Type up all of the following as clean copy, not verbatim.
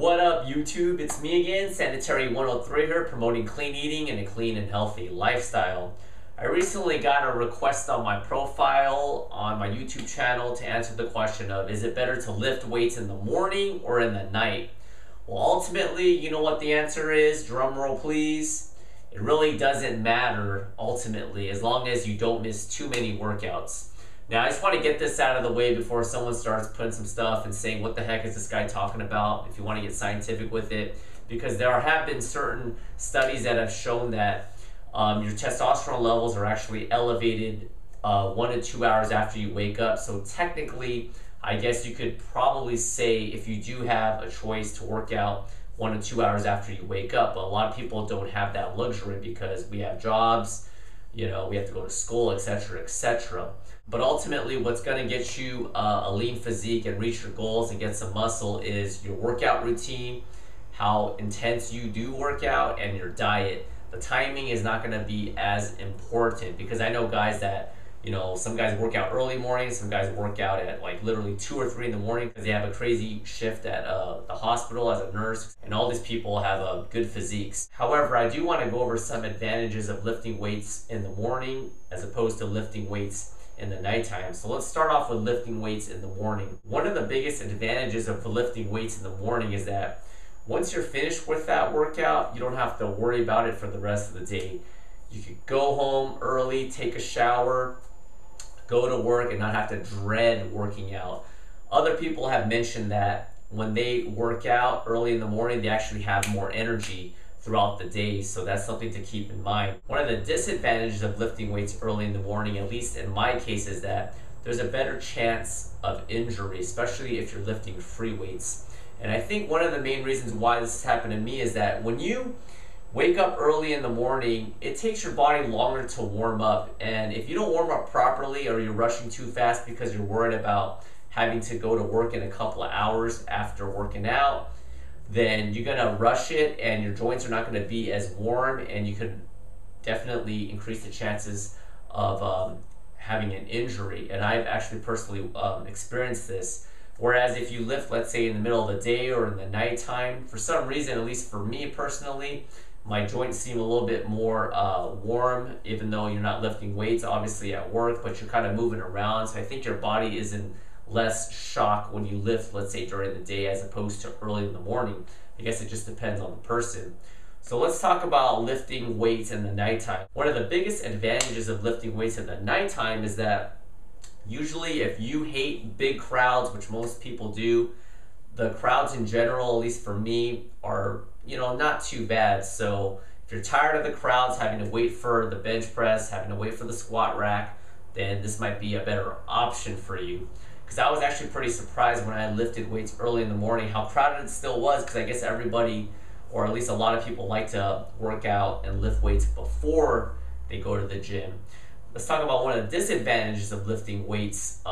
What up, YouTube? It's me again, Sanitary 103 here, promoting clean eating and a clean and healthy lifestyle. I recently got a request on my profile on my YouTube channel to answer the question of, is it better to lift weights in the morning or in the night? Well, ultimately, you know what the answer is? Drum roll, please. It really doesn't matter, ultimately, as long as you don't miss too many workouts. Now, I just want to get this out of the way before someone starts putting some stuff and saying, what the heck is this guy talking about, if you want to get scientific with it, because there have been certain studies that have shown that your testosterone levels are actually elevated 1 to 2 hours after you wake up. So technically, I guess you could probably say if you do have a choice to work out 1 to 2 hours after you wake up, but a lot of people don't have that luxury because we have jobs, you know, we have to go to school, etc., etc. But ultimately, what's going to get you a lean physique and reach your goals and get some muscle is your workout routine, how intense you do work out, and your diet. The timing is not going to be as important because I know guys that, you know, some guys work out early morning, some guys work out at like literally 2 or 3 in the morning because they have a crazy shift at the hospital as a nurse, and all these people have good physiques. However, I do want to go over some advantages of lifting weights in the morning as opposed to lifting weights in the nighttime. So let's start off with lifting weights in the morning. One of the biggest advantages of lifting weights in the morning is that once you're finished with that workout, you don't have to worry about it for the rest of the day. You could go home early, take a shower, go to work, and not have to dread working out. Other people have mentioned that when they work out early in the morning, they actually have more energy throughout the day, so that's something to keep in mind. One of the disadvantages of lifting weights early in the morning, at least in my case, is that there's a better chance of injury, especially if you're lifting free weights. And I think one of the main reasons why this has happened to me is that when you wake up early in the morning, it takes your body longer to warm up. And if you don't warm up properly or you're rushing too fast because you're worried about having to go to work in a couple of hours after working out, then you're gonna rush it and your joints are not gonna be as warm, and you could definitely increase the chances of having an injury. And I've actually personally experienced this. Whereas if you lift, let's say in the middle of the day or in the nighttime, for some reason, at least for me personally, my joints seem a little bit more warm, even though you're not lifting weights, obviously at work, but you're kind of moving around. So I think your body is in less shock when you lift, let's say during the day as opposed to early in the morning. I guess it just depends on the person. So let's talk about lifting weights in the nighttime. One of the biggest advantages of lifting weights in the nighttime is that usually if you hate big crowds, which most people do, the crowds in general, at least for me, are, you know, not too bad. So if you're tired of the crowds, having to wait for the bench press, having to wait for the squat rack, then this might be a better option for you. Because I was actually pretty surprised when I lifted weights early in the morning how crowded it still was, because I guess everybody, or at least a lot of people, like to work out and lift weights before they go to the gym. Let's talk about one of the disadvantages of lifting weights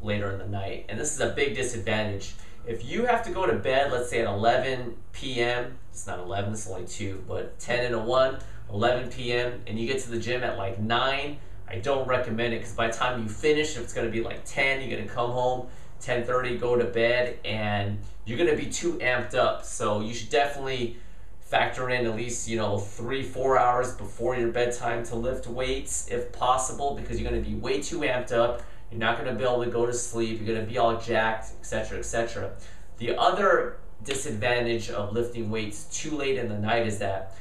later in the night. And this is a big disadvantage. If you have to go to bed, let's say at 11 p.m., it's not 11, it's only 2, but 10 and a 1, 11 p.m., and you get to the gym at like 9, I don't recommend it, because by the time you finish, if it's going to be like 10, you're going to come home, 10:30, go to bed, and you're going to be too amped up. So you should definitely factor in at least, you know, 3-4 hours before your bedtime to lift weights if possible, because you're going to be way too amped up. You're not going to be able to go to sleep. You're going to be all jacked, etc., etc. The other disadvantage of lifting weights too late in the night is that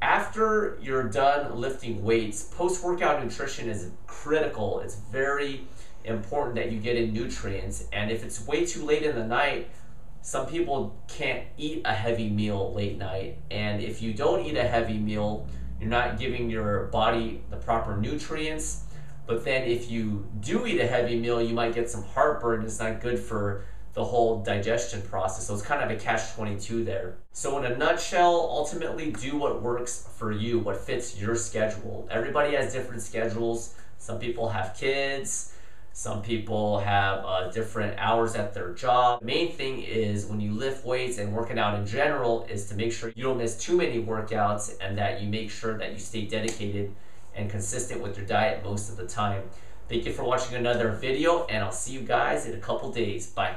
after you're done lifting weights, post-workout nutrition is critical. It's very important that you get in nutrients. And if it's way too late in the night, some people can't eat a heavy meal late night. And if you don't eat a heavy meal, you're not giving your body the proper nutrients. But then if you do eat a heavy meal, you might get some heartburn. It's not good for the whole digestion process. So it's kind of a catch-22 there. So in a nutshell, ultimately do what works for you, what fits your schedule. Everybody has different schedules. Some people have kids. Some people have different hours at their job. The main thing is when you lift weights and working out in general is to make sure you don't miss too many workouts, and that you make sure that you stay dedicated and consistent with your diet most of the time. Thank you for watching another video, and I'll see you guys in a couple days. Bye.